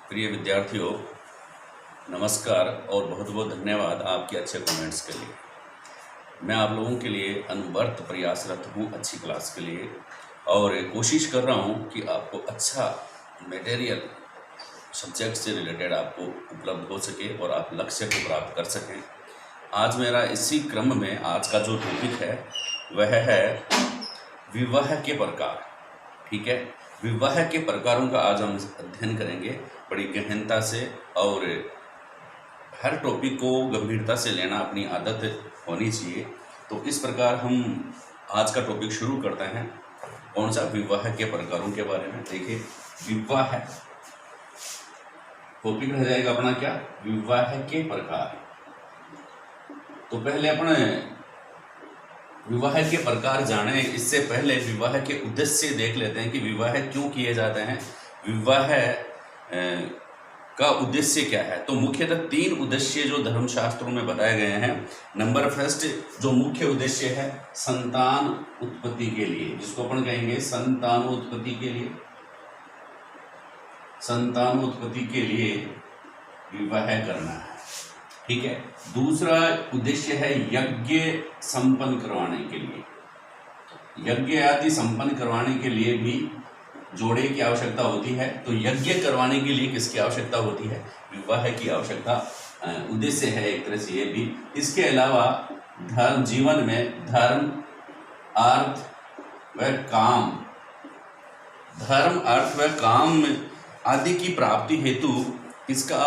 प्रिय विद्यार्थियों, नमस्कार और बहुत बहुत धन्यवाद आपके अच्छे कमेंट्स के लिए। मैं आप लोगों के लिए अनवरत प्रयासरत हूँ अच्छी क्लास के लिए और कोशिश कर रहा हूँ कि आपको अच्छा मटेरियल सब्जेक्ट से रिलेटेड आपको उपलब्ध हो सके और आप लक्ष्य को प्राप्त कर सकें। आज मेरा इसी क्रम में आज का जो टॉपिक है वह है विवाह के प्रकार। ठीक है, विवाह के प्रकारों का आज हम अध्ययन करेंगे बड़ी गहनता से और हर टॉपिक को गंभीरता से लेना अपनी आदत होनी चाहिए। तो इस प्रकार हम आज का टॉपिक शुरू करते हैं। कौन सा? विवाह के प्रकारों के बारे में। देखिए, विवाह टॉपिक रह जाएगा अपना क्या? विवाह के प्रकार। तो पहले अपने विवाह के प्रकार जाने, इससे पहले विवाह के उद्देश्य देख लेते हैं कि विवाह क्यों किए जाते हैं, विवाह का उद्देश्य क्या है। तो मुख्यतः 3 उद्देश्य जो धर्मशास्त्रों में बताए गए हैं। नंबर फर्स्ट जो मुख्य उद्देश्य है संतान उत्पत्ति के लिए, जिसको अपन कहेंगे संतानोत्पत्ति के लिए। संतानोत्पत्ति के लिए विवाह करना है। ठीक है। दूसरा उद्देश्य है यज्ञ संपन्न करवाने के लिए। यज्ञ आदि संपन्न करवाने के लिए भी जोड़े की आवश्यकता होती है। तो यज्ञ करवाने के लिए किसकी आवश्यकता होती है? विवाह की आवश्यकता उद्देश्य है एक तरह से ये भी। इसके अलावा धर्म, जीवन में धर्म, अर्थ व काम, धर्म, अर्थ व काम आदि की प्राप्ति हेतु इसका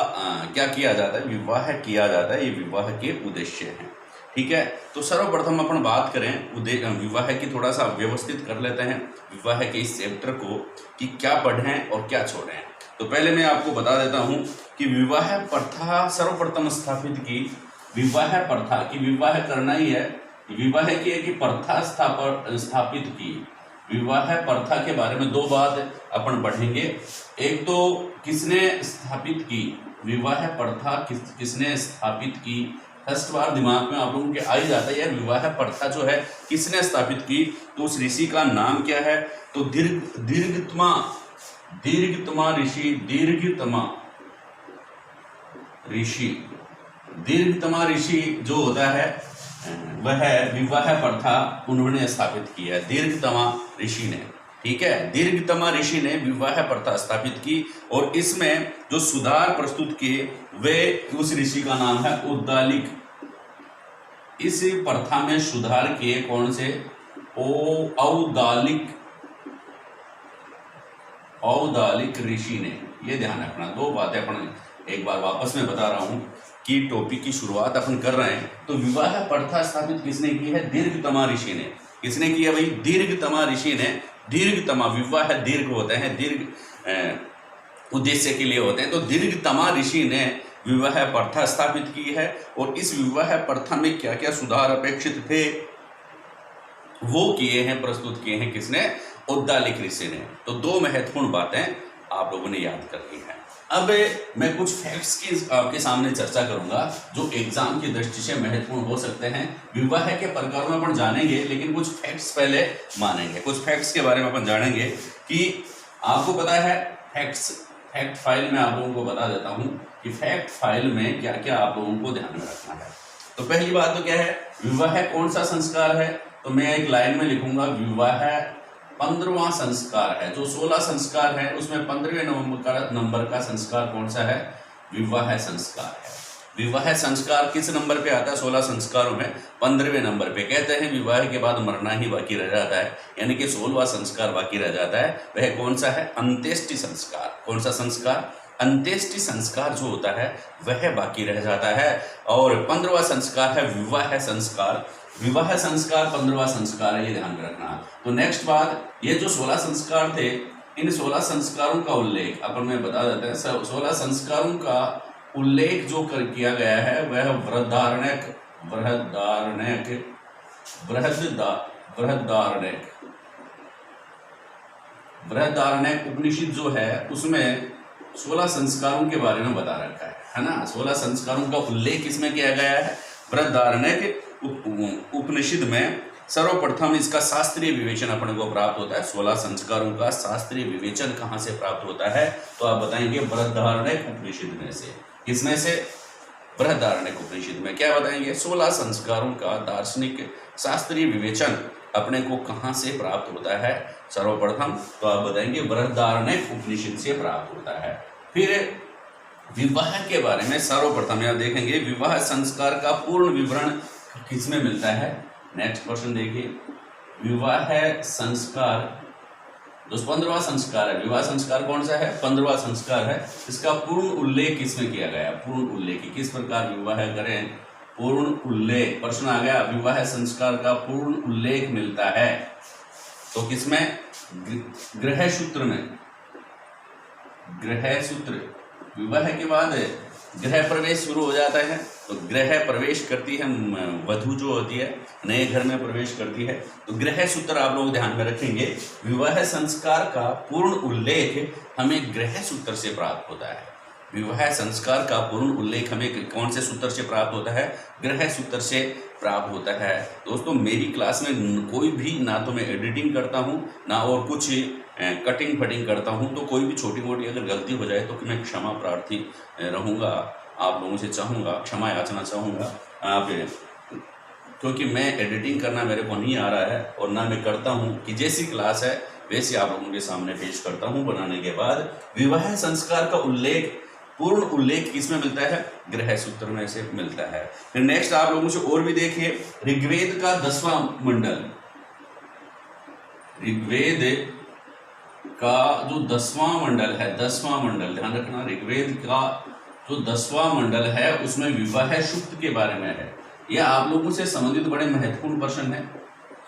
क्या किया जाता है? विवाह किया जाता है। ये विवाह के उद्देश्य हैं। ठीक है। तो सर्वप्रथम अपन बात करें विवाह की, थोड़ा सा व्यवस्थित कर लेते हैं विवाह के इस चैप्टर को कि क्या पढ़ें और क्या छोड़ें। तो पहले मैं आपको बता देता हूं कि विवाह प्रथा सर्वप्रथम स्थापित की। विवाह प्रथा की, विवाह करना ही है, विवाह की है कि प्रथा स्थापित की। विवाह प्रथा के बारे में 2 बात अपन पढ़ेंगे। एक तो किसने स्थापित की, विवाह प्रथा किसने स्थापित की। फर्स्ट बार दिमाग में आप लोगों के आ ही जाता है यार, विवाह प्रथा जो है किसने स्थापित की। तो उस ऋषि का नाम क्या है? तो दीर्घतमा ऋषि। दीर्घतमा ऋषि जो होता है वह विवाह प्रथा उन्होंने स्थापित की है, दीर्घतमा ऋषि ने। ठीक है, दीर्घतमा ऋषि ने विवाह प्रथा स्थापित की और इसमें जो सुधार प्रस्तुत किए वे, उस ऋषि का नाम है औद्दालिक। इस प्रथा में सुधार किए कौन से? औद्दालिक ऋषि ने। ये ध्यान रखना। 2 बातें अपन एक बार वापस में बता रहा हूं कि टॉपिक की शुरुआत अपन कर रहे हैं। तो विवाह प्रथा स्थापित किसने की है? दीर्घतमा ऋषि ने। किसने किया भाई? दीर्घतमा ऋषि ने। दीर्घतमा, विवाह दीर्घ होते हैं, दीर्घ उद्देश्य के लिए होते हैं। तो दीर्घतमा ऋषि ने विवाह प्रथा स्थापित की है और इस विवाह प्रथा में क्या क्या सुधार अपेक्षित थे वो किए हैं, प्रस्तुत किए हैं किसने? औद्दालिक ऋषि ने। तो 2 महत्वपूर्ण बातें आप लोगों ने याद करनी है। अब मैं कुछ फैक्ट्स की आपके सामने चर्चा करूंगा जो एग्जाम की दृष्टि से महत्वपूर्ण हो सकते हैं। विवाह के प्रकारों में अपन जानेंगे, लेकिन कुछ फैक्ट्स पहले मानेंगे। कुछ फैक्ट्स के बारे में अपन जानेंगे कि आपको पता है फैक्ट फाइल में आप लोगों को बता देता हूं कि फैक्ट फाइल में क्या क्या आप लोगों को ध्यान में रखना है। तो पहली बात तो क्या है? विवाह कौन सा संस्कार है? तो मैं एक लाइन में लिखूंगा, विवाह 15वां संस्कार है। जो 16 संस्कार है उसमें 15वें नंबर का संस्कार कौन सा है? विवाह संस्कार है। विवाह संस्कार किस नंबर पे आता है? 16 संस्कारों में 15वें नंबर पे। कहते हैं विवाह के बाद मरना ही बाकी रह जाता है, यानी कि 16वां संस्कार बाकी रह जाता है। वह कौन सा है? अंत्येष्टि संस्कार। कौन सा संस्कार? अंत्येष्टि संस्कार जो होता है वह बाकी रह जाता है। और 15वां संस्कार है विवाह संस्कार। विवाह संस्कार 15वां संस्कार है, ये ध्यान रखना। तो नेक्स्ट बात, ये जो 16 संस्कार थे, इन 16 संस्कारों का उल्लेख अपन में बता देते हैं। 16 संस्कारों का उल्लेख जो किया गया है वह बृहदारण्यक उपनिषद जो है उसमें 16 संस्कारों के बारे में बता रखा है ना। 16 संस्कारों का उल्लेख इसमें किया गया है बृहदारण्यक उपनिषद में। सर्वप्रथम इसका शास्त्रीय विवेचन अपने को प्राप्त होता है। 16 संस्कारों का शास्त्रीय विवेचन कहाँ से प्राप्त होता है, तो आप बताएंगे बृहदारण्यक उपनिषद में से। किसमें से? बृहदारण्यक उपनिषद में। क्या बताएंगे? 16 संस्कारों का दार्शनिक शास्त्रीय विवेचन अपने को कहाँ से प्राप्त होता है सर्वप्रथम, तो आप बताएंगे बृहदारण्यक उपनिषद से प्राप्त होता है। फिर विवाह के बारे में सर्वप्रथम यहाँ देखेंगे, विवाह संस्कार का पूर्ण विवरण किसमें मिलता है। नेक्स्ट क्वेश्चन देखिए, विवाह संस्कार जो 15वां संस्कार है, विवाह संस्कार कौन सा है? 15वां संस्कार है। इसका पूर्ण उल्लेख किसमें किया गया? पूर्ण उल्लेख किस प्रकार विवाह करें, पूर्ण उल्लेख। प्रश्न आ गया, विवाह संस्कार का पूर्ण उल्लेख मिलता है तो किसमें? गृह सूत्र में। गृह सूत्र, विवाह के बाद गृह प्रवेश शुरू हो जाता है, तो गृह प्रवेश करती है वधू जो होती है, नए घर में प्रवेश करती है, तो गृह सूत्र आप लोग ध्यान में रखेंगे। विवाह संस्कार का पूर्ण उल्लेख हमें गृह सूत्र से प्राप्त होता है। विवाह संस्कार का पूर्ण उल्लेख हमें कौन से सूत्र से प्राप्त होता है? गृह सूत्र से प्राप्त होता है। दोस्तों मेरी क्लास में कोई भी, ना तो मैं एडिटिंग करता हूँ ना और कुछ कटिंग फटिंग करता हूँ, तो कोई भी छोटी मोटी अगर गलती हो जाए तो मैं क्षमा प्रार्थी रहूँगा, आप लोगों से चाहूँगा, क्षमा याचना चाहूँगा आप, क्योंकि मैं एडिटिंग करना मेरे को नहीं आ रहा है और ना मैं करता हूँ कि जैसी क्लास है वैसे आप लोगों के सामने पेश करता हूँ बनाने के बाद। विवाह संस्कार का उल्लेख, पूर्ण उल्लेख किसमें मिलता है? गृह सूत्र में से मिलता है। फिर नेक्स्ट आप लोगों से और भी देखिए, ऋग्वेद का 10वां मंडल, ऋग्वेद का जो 10वां मंडल है, 10वां मंडल ध्यान रखना, ऋग्वेद का जो 10वां मंडल है उसमें विवाह सूक्त के बारे में है। यह आप लोगों से संबंधित बड़े महत्वपूर्ण प्रश्न है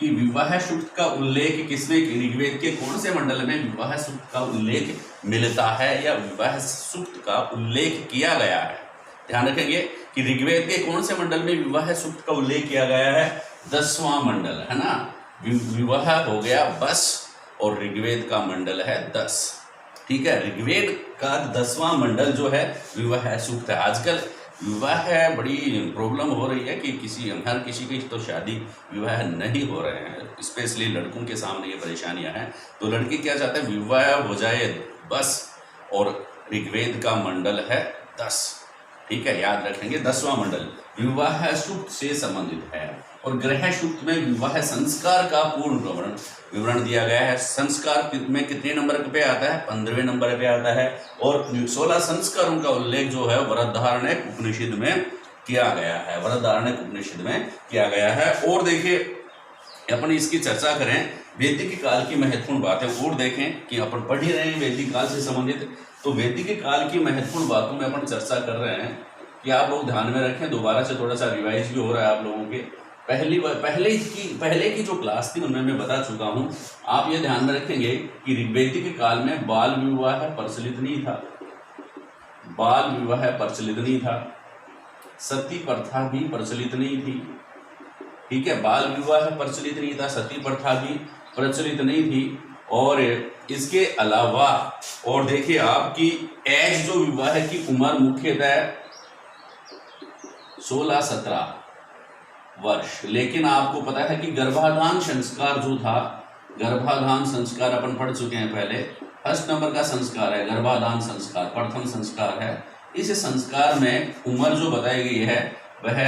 कि विवाह सूक्त का उल्लेख किसमें, ऋग्वेद के कौन से मंडल में विवाह सूक्त का उल्लेख मिलता है या विवाह सूक्त का उल्लेख किया गया है। ध्यान रखेंगे कि ऋग्वेद के कौन से मंडल में विवाह सूक्त का उल्लेख किया गया है? 10वां मंडल है ना। विवाह हो गया बस और ऋग्वेद का मंडल है 10, ठीक है। ऋग्वेद का 10वां मंडल जो है विवाह सूक्त है। आजकल विवाह है बड़ी प्रॉब्लम हो रही है कि हर किसी की तो शादी विवाह नहीं हो रहे हैं, स्पेशली लड़कों के सामने ये परेशानियां हैं। तो लड़की क्या चाहते हैं? विवाह हो जाए बस, और ऋग्वेद का मंडल है 10, ठीक है, याद रखेंगे 10वां मंडल विवाह सूक्त से संबंधित है। और गृह सूक्त में विवाह संस्कार का पूर्ण विवरण दिया गया है। संस्कार में कितने नंबर पे आता है? 15वें नंबर पे आता है। और 16 संस्कारों का उल्लेख जो है बृहदारण्यक उपनिषद में किया गया है, बृहदारण्यक उपनिषद में किया गया है। और देखिए अपन इसकी चर्चा करें, वैदिक काल की महत्वपूर्ण बातें और देखें कि अपन पढ़ ही रहे हैं वैदिक काल से संबंधित, तो वैदिक काल की महत्वपूर्ण बातों में अपन चर्चा कर रहे हैं कि आप लोग ध्यान में रखें। दोबारा से थोड़ा सा रिवाइज भी हो रहा है आप लोगों के। पहले की जो क्लास थी उनमें मैं बता चुका हूं। आप ये ध्यान में रखेंगे कि वैदिक काल में बाल विवाह प्रचलित नहीं था, बाल विवाह प्रचलित नहीं था, सती प्रथा भी प्रचलित नहीं थी, ठीक है। बाल विवाह प्रचलित नहीं था, सती प्रथा भी प्रचलित नहीं थी। और इसके अलावा और देखिए आपकी एज जो विवाह की उम्र मुख्यतः 16-17 वर्ष, लेकिन आपको पता है कि गर्भाधान संस्कार जो था, गर्भाधान संस्कार अपन पढ़ चुके हैं पहले, फर्स्ट नंबर का संस्कार है गर्भाधान संस्कार, प्रथम संस्कार है। इस संस्कार में उम्र जो बताई गई है वह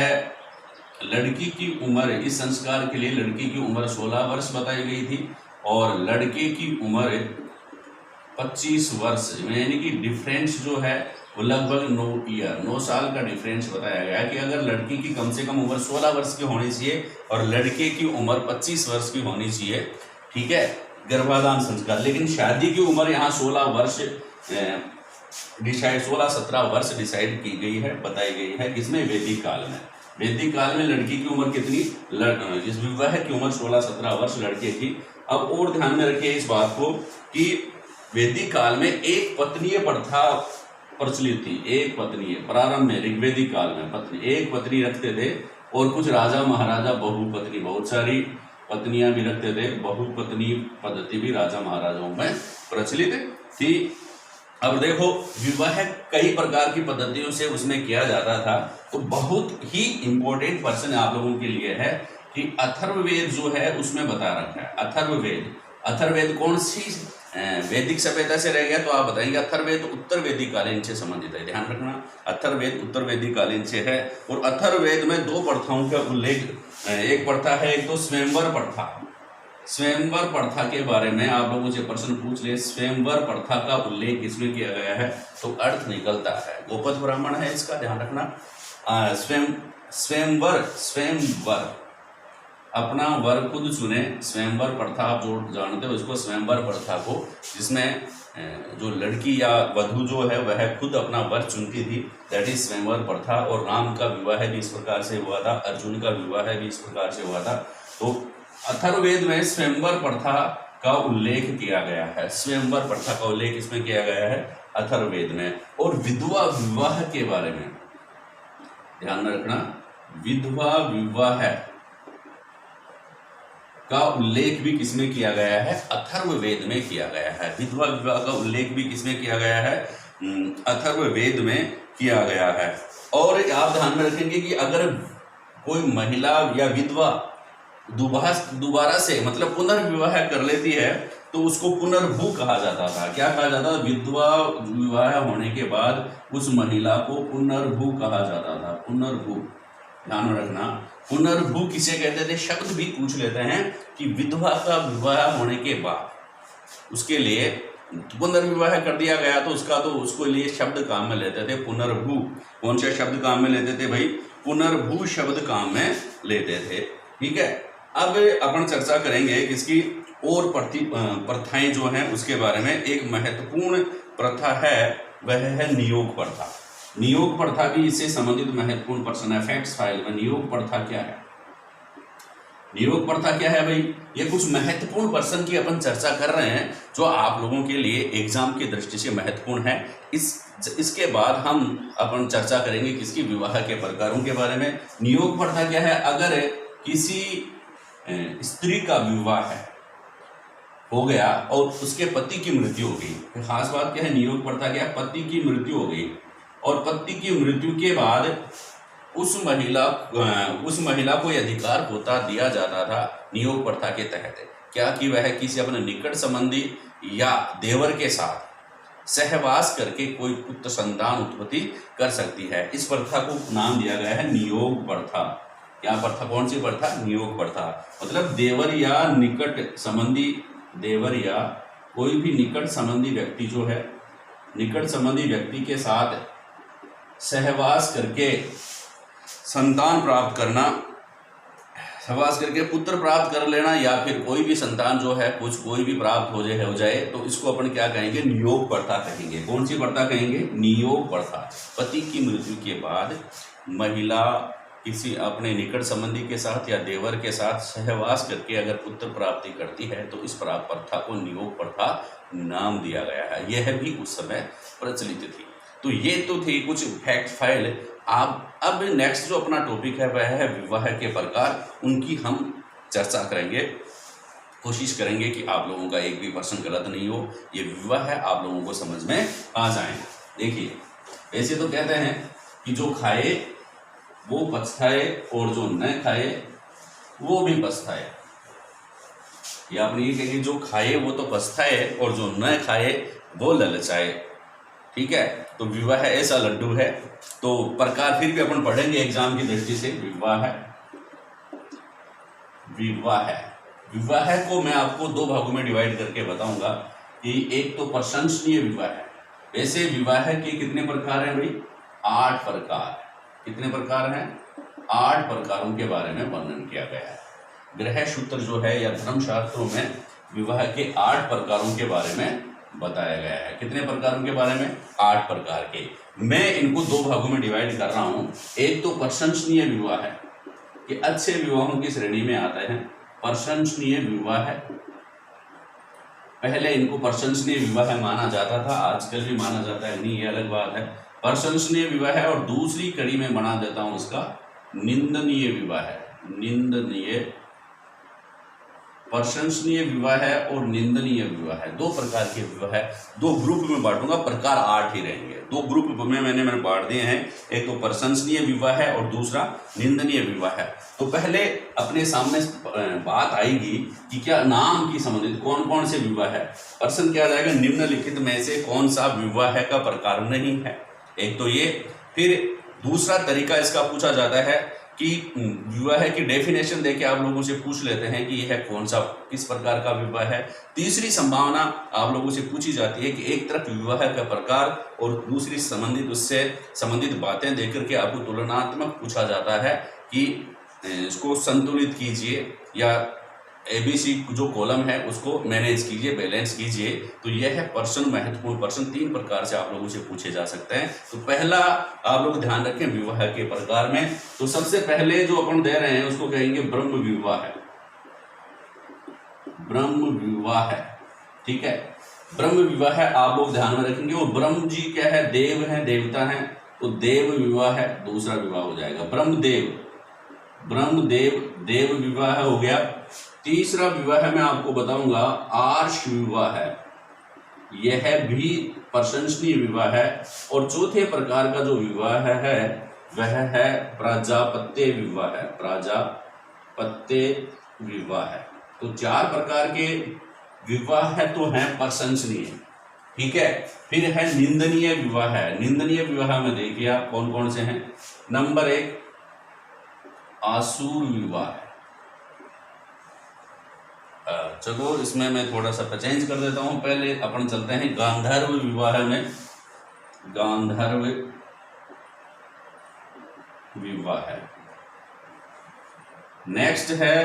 लड़की की उम्र, इस संस्कार के लिए लड़की की उम्र 16 वर्ष बताई गई थी और लड़के की उम्र 25 वर्ष, यानी कि डिफरेंस जो है वो लगभग 9 साल का डिफरेंस बताया गया कि अगर लड़की की कम से कम उम्र 16 वर्ष की होनी चाहिए और लड़के की उम्र 25 वर्ष की होनी चाहिए, ठीक है, गर्भाधान संस्कार। लेकिन शादी की उम्र यहाँ 16 वर्ष डिसाइड, 16-17 वर्ष डिसाइड की गई है, बताई गई है। किसमें? वैदिक काल में। वैदिक काल में लड़की की उम्र कितनी? इस विवाह की उम्र 16-17 वर्ष लड़के की। अब और ध्यान में रखिए इस बात को कि वैदिक काल में एक पत्नीय प्रथा प्रचलित थी। एक पत्नी, प्रारंभ में ऋग्वेदिक काल में पत्नी, एक पत्नी रखते थे और कुछ राजा महाराजा बहुपत्नी, बहुत सारी पत्नियां भी रखते थे। बहुपत्नी पद्धति भी राजा महाराजाओं में प्रचलित थी। अब देखो विवाह कई प्रकार की पद्धतियों से उसमें किया जाता था, तो बहुत ही इंपॉर्टेंट पर्सन आप लोगों के लिए है कि अथर्ववेद जो है उसमें बता रखा है। अथर्ववेद, अथर्ववेद कौन सी वैदिक सभ्यता से रह गया, तो आप बताएंगे अथर्ववेद उत्तर वैदिक कालीन से संबंधित है। ध्यान रखना, अथर्ववेद उत्तर वैदिक कालीन से है। और अथर्ववेद में दो प्रथाओं का उल्लेख, एक प्रथा है, एक तो स्वयंवर प्रथा। स्वयंवर प्रथा के बारे में आप लोगों से प्रश्न पूछ ले, स्वयंवर प्रथा का उल्लेख इसमें किया गया है, तो अर्थ निकलता है गोपद ब्राह्मण है, इसका ध्यान रखना। स्वयंवर, स्वयंवर अपना वर खुद चुने, स्वयंवर प्रथा आप जो जानते हो इसको, स्वयंवर प्रथा को, जिसमें जो लड़की या वधू जो है वह खुद अपना वर चुनती थी, दैट इज स्वयंवर प्रथा। और राम का विवाह भी इस प्रकार से हुआ था, अर्जुन का विवाह भी इस प्रकार से हुआ था। तो अथर्ववेद में स्वयंवर प्रथा का उल्लेख किया गया है। स्वयंवर प्रथा का उल्लेख इसमें किया गया है अथर्ववेद में। और विधवा विवाह के बारे में ध्यान रखना, विधवा विवाह का उल्लेख भी किसमें किया गया है, अथर्ववेद में किया गया है। विधवा विवाह का उल्लेख भी किसमें किया गया है, अथर्ववेद में किया गया है। और आप ध्यान में रखेंगे कि अगर कोई महिला या विधवा दोबारा से मतलब पुनर्विवाह कर लेती है तो उसको पुनर्भू कहा जाता था। क्या कहा जाता था, विधवा विवाह होने के बाद उस महिला को पुनर्भू कहा जाता था, पुनर्भू। ध्यान में रखना, पुनर्भू किसे कहते थे, शब्द भी पूछ लेते हैं कि विधवा का विवाह होने के बाद उसके लिए पुनर्विवाह कर दिया गया तो उसको लिए शब्द काम में लेते थे, पुनर्भू। कौन से शब्द काम में लेते थे भाई, पुनर्भू शब्द काम में लेते थे। ठीक है, अब अपन चर्चा करेंगे किसकी, और प्रथाएं जो हैं उसके बारे में। एक महत्वपूर्ण प्रथा है वह है नियोग प्रथा। नियोग प्रथा भी इससे संबंधित महत्वपूर्ण प्रश्न है फैक्ट्स फाइल में। नियोग प्रथा क्या है, नियोग प्रथा क्या है भाई, ये कुछ महत्वपूर्ण प्रश्न की अपन चर्चा कर रहे हैं जो आप लोगों के लिए एग्जाम की दृष्टि से महत्वपूर्ण है। इसके बाद हम अपन चर्चा करेंगे किसकी, विवाह के प्रकारों के बारे में। नियोग प्रथा क्या है, अगर किसी स्त्री का विवाह हो गया और उसके पति की मृत्यु हो गई, खास बात क्या है, नियोग प्रथा क्या है, पति की मृत्यु हो गई और पति की मृत्यु के बाद उस महिला को अधिकार होता दिया जाता था नियोग प्रथा के तहत, क्या कि वह किसी अपने निकट संबंधी या देवर के साथ सहवास करके कोई पुत्र संतान उत्पत्ति कर सकती है। इस प्रथा को नाम दिया गया है नियोग प्रथा। क्या प्रथा, कौन सी प्रथा, नियोग प्रथा। मतलब देवर या निकट संबंधी, देवर या कोई भी निकट संबंधी व्यक्ति जो है, निकट संबंधी व्यक्ति के साथ सहवास करके संतान प्राप्त करना, सहवास करके पुत्र प्राप्त कर लेना, या फिर कोई भी संतान जो है कोई भी प्राप्त हो जाए तो इसको अपन क्या कहेंगे, नियोग प्रथा कहेंगे। कौन सी प्रथा कहेंगे, नियोग प्रथा। पति की मृत्यु के बाद महिला किसी अपने निकट संबंधी के साथ या देवर के साथ सहवास करके अगर पुत्र प्राप्ति करती है तो इस प्रथा को नियोग प्रथा नाम दिया गया है। यह भी उस समय प्रचलित थी। तो ये तो थी कुछ फैक्ट फाइल। आप अब नेक्स्ट जो अपना टॉपिक है वह है विवाह के प्रकार, उनकी हम चर्चा करेंगे। कोशिश करेंगे कि आप लोगों का एक भी प्रश्न गलत नहीं हो, ये विवाह है आप लोगों को समझ में आ जाए। देखिए, ऐसे तो कहते हैं कि जो खाए वो पछताए और जो न खाए वो भी पछताए, या आप ये कहेंगे जो खाए वो तो पछताए और जो न खाए वो ललचाए। ठीक है, तो विवाह ऐसा लड्डू है। तो प्रकार फिर भी अपन पढ़ेंगे एग्जाम की दृष्टि से। विवाह को मैं आपको दो भागों में डिवाइड करके बताऊंगा कि एक तो प्रशंसनीय विवाह है। वैसे विवाह के कितने प्रकार हैं भाई, 8 प्रकार। कितने प्रकार हैं, 8 प्रकारों के बारे में वर्णन किया गया है। गृह सूत्र जो है या धर्मशास्त्रों में विवाह के 8 प्रकारों के बारे में बताया गया है। कितने प्रकारों के बारे में, 8 प्रकार के। मैं इनको दो भागों में डिवाइड कर रहा हूं। एक तो प्रशंसनीय विवाह है, कि अच्छे विवाहों की श्रेणी में आता है प्रशंसनीय विवाह है। पहले इनको प्रशंसनीय विवाह माना जाता था, आजकल भी माना जाता है नहीं, ये अलग बात है। प्रशंसनीय विवाह है। और दूसरी कड़ी में बना देता हूं उसका निंदनीय विवाह है। निंदनीय प्रशंसनीय विवाह है और निंदनीय विवाह है। दो प्रकार के विवाह है, दो ग्रुप में बांटूंगा, प्रकार 8 ही रहेंगे। दो ग्रुप में मैंने बांट दिए हैं, एक तो प्रशंसनीय विवाह है और दूसरा निंदनीय विवाह है। तो पहले अपने सामने बात आएगी कि क्या नाम की संबंधित कौन कौन से विवाह है। प्रश्न क्या आ जाएगा, निम्नलिखित में से कौन सा विवाह का प्रकार नहीं है। एक तो ये, फिर दूसरा तरीका इसका पूछा जाता है कि विवाह की डेफिनेशन देके आप लोगों से पूछ लेते हैं कि यह कौन सा किस प्रकार का विवाह है। तीसरी संभावना आप लोगों से पूछी जाती है कि एक तरफ विवाह का प्रकार और दूसरी संबंधित उससे संबंधित बातें देकर के आपको तुलनात्मक पूछा जाता है कि इसको संतुलित कीजिए या ABC जो कॉलम है उसको मैनेज कीजिए, बैलेंस कीजिए। तो यह है प्रश्न, महत्वपूर्ण प्रश्न 3 प्रकार से आप लोगों से पूछे जा सकते हैं। तो पहला आप लोग ध्यान रखें विवाह के प्रकार में, तो सबसे पहले जो अपन दे रहे हैं उसको कहेंगे ब्रह्म विवाह है। ब्रह्म विवाह है, ठीक है, ब्रह्म विवाह है, आप लोग ध्यान में रखेंगे। और ब्रह्म जी क्या है, देव है, देवता है, तो देव विवाह है, दूसरा विवाह हो जाएगा ब्रह्मदेव। ब्रह्मदेव देव विवाह हो गया। तीसरा विवाह मैं आपको बताऊंगा आर्ष विवाह है, यह भी प्रशंसनीय विवाह है। और चौथे प्रकार का जो विवाह है वह है प्राजापत्य विवाह है, प्राजापत्य विवाह है। तो 4 प्रकार के विवाह है तो हैं प्रशंसनीय, ठीक है। फिर है निंदनीय विवाह है। निंदनीय विवाह में देखिए आप कौन कौन से हैं। नंबर 1 आसुर विवाह है। चलो इसमें मैं थोड़ा सा चेंज कर देता हूं, पहले अपन चलते हैं गांधर्व विवाह में। गांधर्व विवाह है। नेक्स्ट है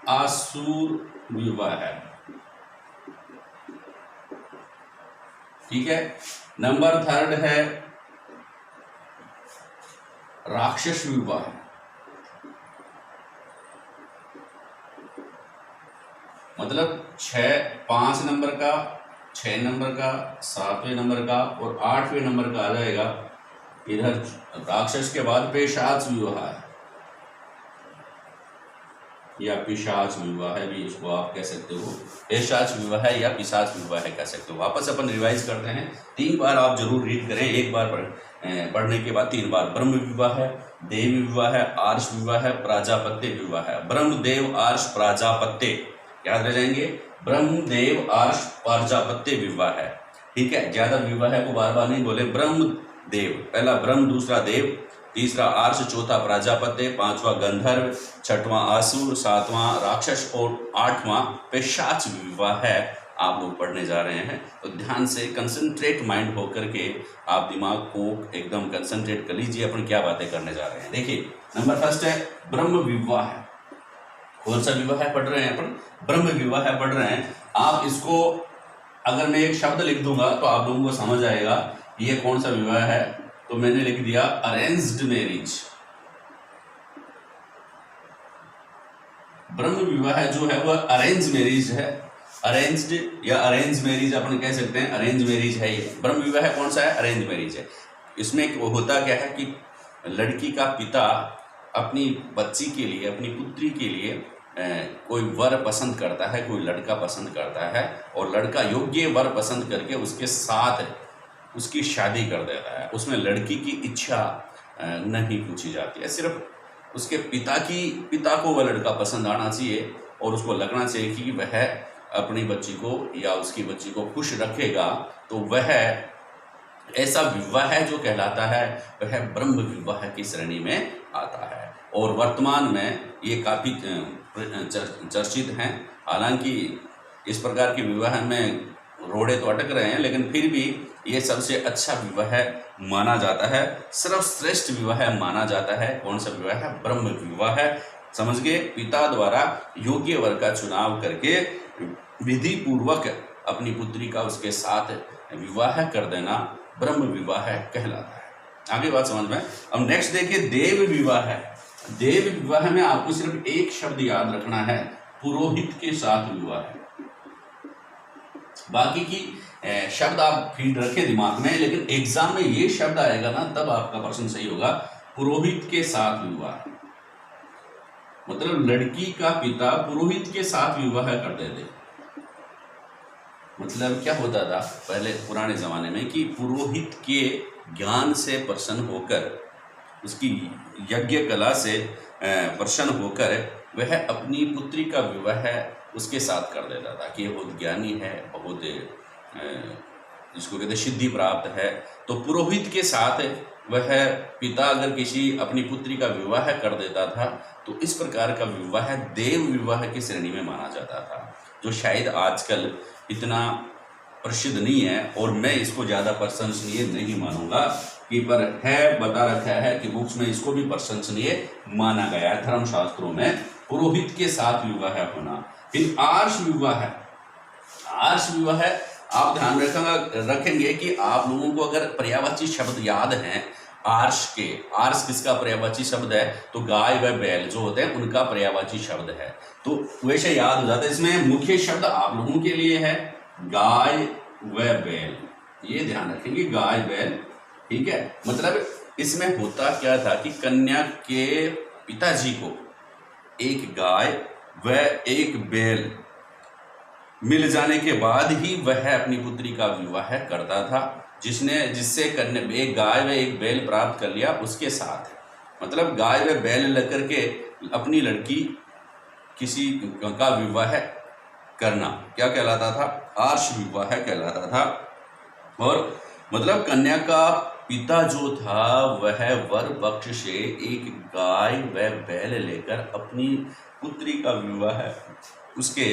आसुर विवाह है, ठीक है। नंबर 3 है राक्षस विवाह। मतलब 5 नंबर का, 6 नंबर का, 7वें नंबर का और 8वें नंबर का आ जाएगा। इधर राक्षस के बाद पेशाच विवाह है या पिशाच विवाह है भी इसको आप कह सकते हो। पेशाच विवाह है या पिशाच विवाह है कह सकते हो। वापस अपन रिवाइज करते हैं, 3 बार आप जरूर रीड करें, एक बार पढ़ने के बाद 3 बार। ब्रह्म विवाह है, देव विवाह है, आर्ष विवाह है, प्राजापत्य विवाह है। ब्रह्म देव आर्ष प्राजापत्य याद रह जाएंगे, ब्रह्मदेव आर्ष प्रजापत्य विवाह है, ठीक है। ज्यादा विवाह को बार बार नहीं बोले। ब्रह्म देव, पहला ब्रह्म, दूसरा देव, तीसरा आर्ष, चौथा प्रजापत्य, 5वां गंधर्व, 6वां आसुर, 7वां राक्षस और 8वां पेशाच विवाह है। आप लोग पढ़ने जा रहे हैं तो ध्यान से कंसंट्रेट माइंड होकर के आप दिमाग को एकदम कंसंट्रेट कर लीजिए अपन क्या बातें करने जा रहे हैं। देखिए नंबर 1 है ब्रह्म विवाह है। कौन सा विवाह है पढ़ रहे हैं अपन, ब्रह्म विवाह है पढ़ रहे हैं। आप इसको अगर मैं एक शब्द लिख दूंगा तो आप लोगों को समझ आएगा ये कौन सा विवाह है। तो मैंने लिख दिया अरेंज्ड मैरिज। ब्रह्म विवाह जो है वह अरेंज मैरिज है। अरेंज्ड या अरेंज मैरिज अपन कह सकते हैं, अरेंज मैरिज है ये। ब्रह्म विवाह कौन सा है, अरेंज मैरिज है। इसमें होता क्या है कि लड़की का पिता अपनी बच्ची के लिए, अपनी पुत्री के लिए कोई वर पसंद करता है, कोई लड़का पसंद करता है और लड़का योग्य वर पसंद करके उसके साथ उसकी शादी कर देता है। उसमें लड़की की इच्छा नहीं पूछी जाती है, सिर्फ उसके पिता को वह लड़का पसंद आना चाहिए और उसको लगना चाहिए कि वह अपनी बच्ची को या उसकी बच्ची को खुश रखेगा। तो वह ऐसा विवाह है जो कहलाता है वह ब्रह्म विवाह की श्रेणी में आता है। और वर्तमान में ये काफ़ी चर्चित हैं। हालांकि इस प्रकार के विवाह में रोड़े तो अटक रहे हैं, लेकिन फिर भी ये सबसे अच्छा विवाह माना जाता है, सर्वश्रेष्ठ विवाह माना जाता है। कौन सा विवाह है, ब्रह्म विवाह है। समझ गए, पिता द्वारा योग्य वर का चुनाव करके विधि पूर्वक अपनी पुत्री का उसके साथ विवाह कर देना ब्रह्म विवाह कहलाता है। आगे बात समझ में। अब नेक्स्ट देखिए देव विवाह है। देव विवाह में आपको सिर्फ एक शब्द याद रखना है, पुरोहित के साथ विवाह है। बाकी की शब्द आप फीड रखें दिमाग में, लेकिन एग्जाम में ये शब्द आएगा ना तब आपका प्रश्न सही होगा। पुरोहित के साथ विवाह। मतलब लड़की का पिता पुरोहित के साथ विवाह कर देते। मतलब क्या होता था पहले पुराने जमाने में कि पुरोहित के ज्ञान से प्रसन्न होकर, उसकी यज्ञ कला से प्रसन्न होकर वह अपनी पुत्री का विवाह उसके साथ कर देता था कि ये बहुत ज्ञानी है, बहुत जिसको कहते सिद्धि प्राप्त है। तो पुरोहित के साथ वह पिता अगर किसी अपनी पुत्री का विवाह कर देता था तो इस प्रकार का विवाह देव विवाह की श्रेणी में माना जाता था, जो शायद आजकल इतना प्रसिद्ध नहीं है और मैं इसको ज़्यादा प्रशंसनीय नहीं मानूंगा कि पर है, बता रखा है कि बुक्स में इसको भी प्रशंसनीय माना गया है धर्मशास्त्रों में, पुरोहित के साथ विवाह होना। फिर आर्ष विवाह है। आर्ष विवाह आप ध्यान रखेंगे कि आप लोगों को अगर पर्यायवाची शब्द याद हैं आर्ष के, आर्ष किसका पर्यायवाची शब्द है तो गाय व बैल जो होते हैं उनका पर्यायवाची शब्द है, तो वैसे याद हो जाता है। इसमें मुख्य शब्द आप लोगों के लिए है गाय व बैल, ये ध्यान रखेंगे गाय बैल, ठीक है। मतलब इसमें होता क्या था कि कन्या के पिताजी को एक गाय व एक बैल मिल जाने के बाद ही वह अपनी पुत्री का विवाह करता था, जिससे कन्या एक गाय व एक बैल प्राप्त कर लिया उसके साथ, मतलब गाय व बैल लेकर के अपनी लड़की किसी का विवाह करना क्या कहलाता था, आर्ष विवाह कहलाता था। और मतलब कन्या का पिता जो था वह वर पक्ष से एक गाय व बैल लेकर अपनी पुत्री का विवाह उसके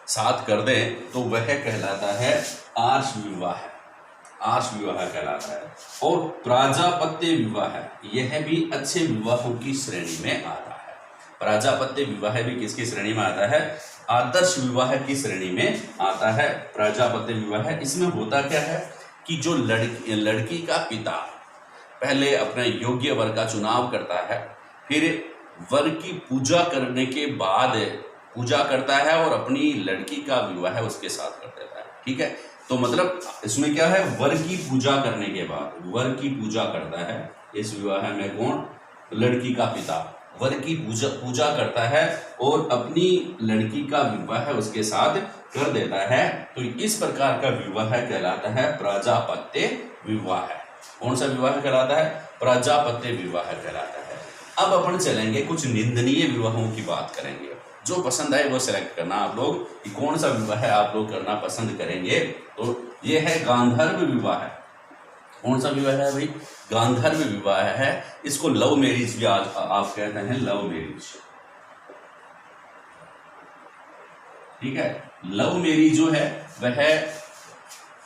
साथ कर दे तो वह कहलाता है आर्ष विवाह, आर्ष विवाह कहलाता है। और प्राजापत्य विवाह यह भी अच्छे विवाहों की श्रेणी में आता है। प्राजापत्य विवाह भी किसकी श्रेणी में आता है, आदर्श विवाह की श्रेणी में आता है प्राजापत्य विवाह। इसमें होता क्या है कि जो लड़की का पिता पहले अपने योग्य वर का चुनाव करता है, फिर वर की पूजा करने के बाद पूजा करता है और अपनी लड़की का विवाह उसके साथ कर देता है, ठीक है। तो मतलब इसमें क्या है, वर की पूजा करने के बाद वर की पूजा करता है इस विवाह में कौन, लड़की का पिता वर की पूजा करता है और अपनी लड़की का विवाह उसके साथ कर देता है, तो इस प्रकार का विवाह कहलाता है प्राजापत्य विवाह। कौन सा विवाह कहलाता है, प्राजापत्य विवाह कहलाता है। अब अपन चलेंगे कुछ निंदनीय विवाहों की बात करेंगे, जो पसंद आए वो सिलेक्ट करना आप लोग कि कौन सा विवाह आप लोग करना पसंद करेंगे। तो ये है गांधर्व विवाह। कौन सा विवाह है भाई, गांधर्व विवाह है। इसको लव मैरिज भी आज आप कहते हैं, लव मैरिज, ठीक है। लव मैरिज जो है वह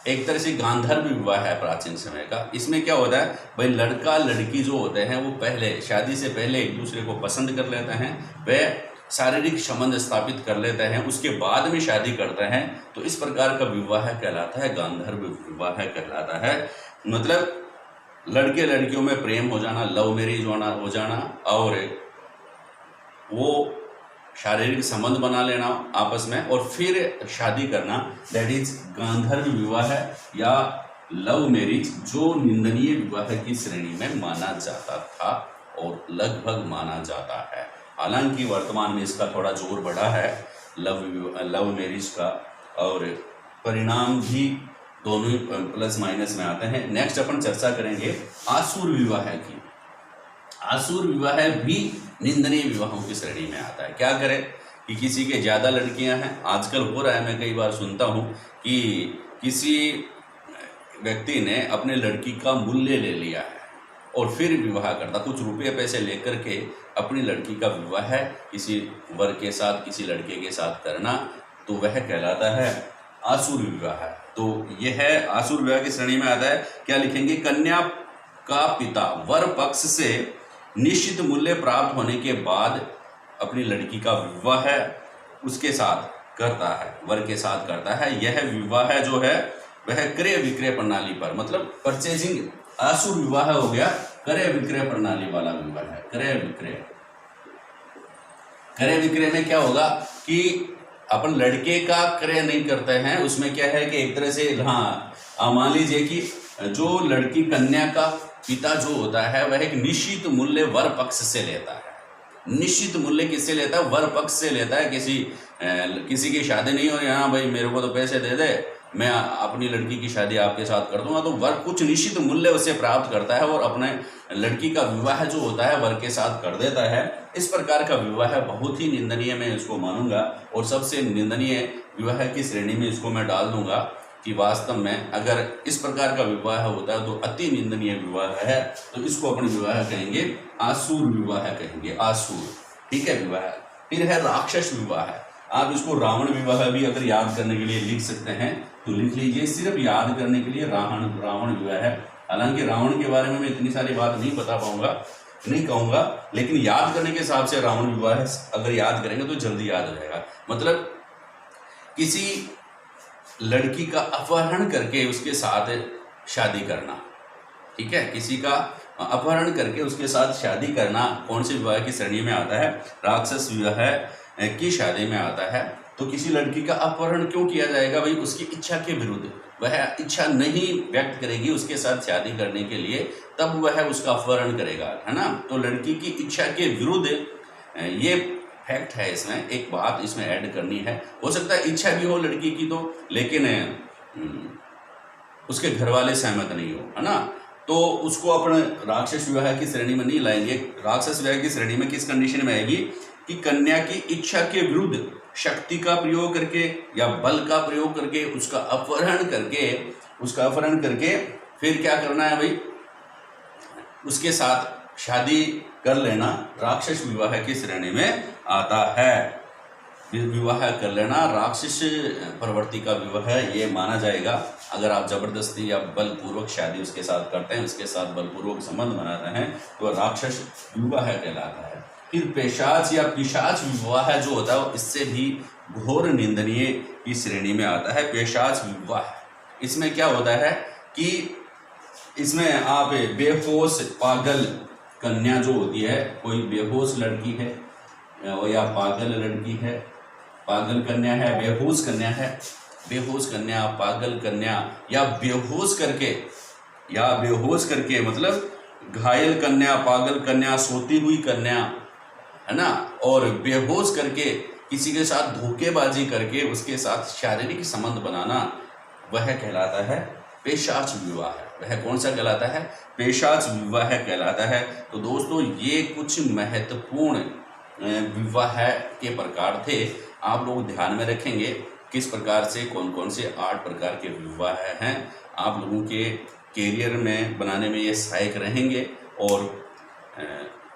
एक तरह से गांधर्व विवाह है प्राचीन समय का। इसमें क्या होता है भाई, लड़का लड़की जो होते हैं वो पहले शादी से पहले एक दूसरे को पसंद कर लेते हैं, वह शारीरिक संबंध स्थापित कर लेते हैं, उसके बाद में शादी करते हैं, तो इस प्रकार का विवाह कहलाता है गांधर्व विवाह कहलाता है। मतलब लड़के लड़कियों में प्रेम हो जाना, लव मैरिज हो जाना और वो शारीरिक संबंध बना लेना आपस में और फिर शादी करना, दैट इज गांधर्व विवाह या लव मैरिज, जो निंदनीय विवाह की श्रेणी में माना जाता था और लगभग माना जाता है। हालांकि वर्तमान में इसका थोड़ा जोर बढ़ा है लव मैरिज का, और परिणाम भी दोनों ही प्लस माइनस में आते हैं। नेक्स्ट अपन चर्चा करेंगे आसुर विवाह की। आसुर विवाह भी निंदनीय विवाहों की श्रेणी में आता है। क्या करें कि किसी के ज़्यादा लड़कियां हैं, आजकल हो रहा है, मैं कई बार सुनता हूं कि किसी व्यक्ति ने अपने लड़की का मूल्य ले लिया है और फिर विवाह करता, कुछ रुपये पैसे लेकर के अपनी लड़की का विवाह किसी वर के साथ, किसी लड़के के साथ करना, तो वह कहलाता है आसुर विवाह। तो यह है आसुर विवाह की श्रेणी में आता है। क्या लिखेंगे, कन्या का पिता वर पक्ष से निश्चित मूल्य प्राप्त होने के बाद अपनी लड़की का विवाह उसके साथ करता है, वर के साथ करता है। यह विवाह जो है वह क्रय विक्रय प्रणाली पर, मतलब परचेजिंग, आसुर विवाह हो गया क्रय विक्रय प्रणाली वाला विवाह है। क्रय विक्रय, क्रय विक्रय में क्या होगा कि अपन लड़के का क्रय नहीं करते हैं, उसमें क्या है कि एक तरह से, हाँ मान लीजिए कि जो लड़की कन्या का पिता जो होता है वह एक निश्चित मूल्य वर पक्ष से लेता है, निश्चित मूल्य किससे लेता है? वर पक्ष से लेता है। किसी की शादी नहीं हो रही, हाँ भाई मेरे को तो पैसे दे दे, मैं अपनी लड़की की शादी आपके साथ कर दूंगा, तो वर कुछ निश्चित मूल्य उससे प्राप्त करता है और अपने लड़की का विवाह जो होता है वर के साथ कर देता है। इस प्रकार का विवाह बहुत ही निंदनीय मैं इसको मानूंगा और सबसे निंदनीय विवाह की श्रेणी में इसको मैं डाल दूंगा कि वास्तव में अगर इस प्रकार का विवाह होता है तो अति निंदनीय विवाह है। तो इसको अपन विवाह कहेंगे आसुर विवाह कहेंगे, आसुर, ठीक है विवाह। फिर है राक्षस विवाह। आप इसको रावण विवाह भी अगर याद करने के लिए लिख सकते हैं तो लिख लीजिए, सिर्फ याद करने के लिए रावण विवाह है। हालांकि रावण के बारे में मैं इतनी सारी बात नहीं बता पाऊंगा, नहीं कहूंगा, लेकिन याद करने के हिसाब से रावण विवाह अगर याद करेंगे तो जल्दी याद हो जाएगा। मतलब किसी लड़की का अपहरण करके उसके साथ शादी करना, ठीक है, किसी का अपहरण करके उसके साथ शादी करना कौन से विवाह की श्रेणी में आता है? राक्षस विवाह की शादी में आता है। तो किसी लड़की का अपहरण क्यों किया जाएगा भाई? उसकी इच्छा के विरुद्ध, वह इच्छा नहीं व्यक्त करेगी उसके साथ शादी करने के लिए, तब वह उसका अपहरण करेगा, है ना। तो लड़की की इच्छा के विरुद्ध, ये फैक्ट है, इसमें एक बात इसमें ऐड करनी है। हो सकता है इच्छा भी हो लड़की की तो, लेकिन उसके घर वाले सहमत नहीं हो, है ना, तो उसको अपने राक्षस विवाह की श्रेणी में नहीं लाएंगे। राक्षस विवाह की श्रेणी में किस कंडीशन में आएगी कि कन्या की इच्छा के विरुद्ध शक्ति का प्रयोग करके या बल का प्रयोग करके उसका अपहरण करके फिर क्या करना है भाई? उसके साथ शादी कर लेना राक्षस विवाह की श्रेणी में आता है। विवाह कर लेना राक्षस प्रवृत्ति का विवाह ये माना जाएगा। अगर आप जबरदस्ती या बलपूर्वक शादी उसके साथ करते हैं, उसके साथ बलपूर्वक संबंध बनाते हैं, तो राक्षस विवाह कहलाता है। फिर पेशाच या पिशाच विवाह जो होता है इससे भी घोर निंदनीय की श्रेणी में आता है। पेशाच विवाह, इसमें क्या होता है कि इसमें आप बेहोश पागल कन्या जो होती है, कोई बेहोश लड़की है या पागल लड़की है, पागल कन्या है, बेहोश कन्या, पागल कन्या या बेहोश करके मतलब घायल कन्या, पागल कन्या, सोती हुई कन्या, है ना, और बेहोश करके किसी के साथ धोखेबाजी करके उसके साथ शारीरिक संबंध बनाना, वह कहलाता है पेशाच विवाह। वह कौन सा कहलाता है? पेशाच विवाह कहलाता है। तो दोस्तों ये कुछ महत्वपूर्ण विवाह के प्रकार थे, आप लोग ध्यान में रखेंगे किस प्रकार से कौन कौन से 8 प्रकार के विवाह हैं। आप लोगों के कैरियर में बनाने में ये सहायक रहेंगे और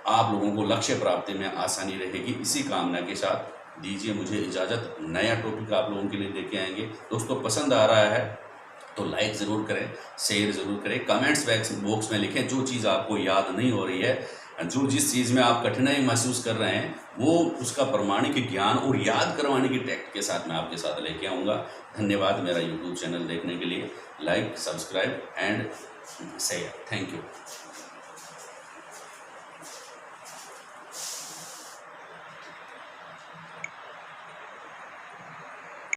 आप लोगों को लक्ष्य प्राप्ति में आसानी रहेगी। इसी कामना के साथ दीजिए मुझे इजाज़त, नया टॉपिक आप लोगों के लिए लेके आएंगे। दोस्तों पसंद आ रहा है तो लाइक ज़रूर करें, शेयर ज़रूर करें, कमेंट्स बॉक्स में लिखें जो चीज़ आपको याद नहीं हो रही है, जिस चीज़ में आप कठिनाई महसूस कर रहे हैं, वो उसका प्रमाणिक ज्ञान और याद करवाने की टेक्निक के साथ मैं आपके साथ लेके आऊँगा। धन्यवाद मेरा यूट्यूब चैनल देखने के लिए। Like, subscribe and share. Thank you.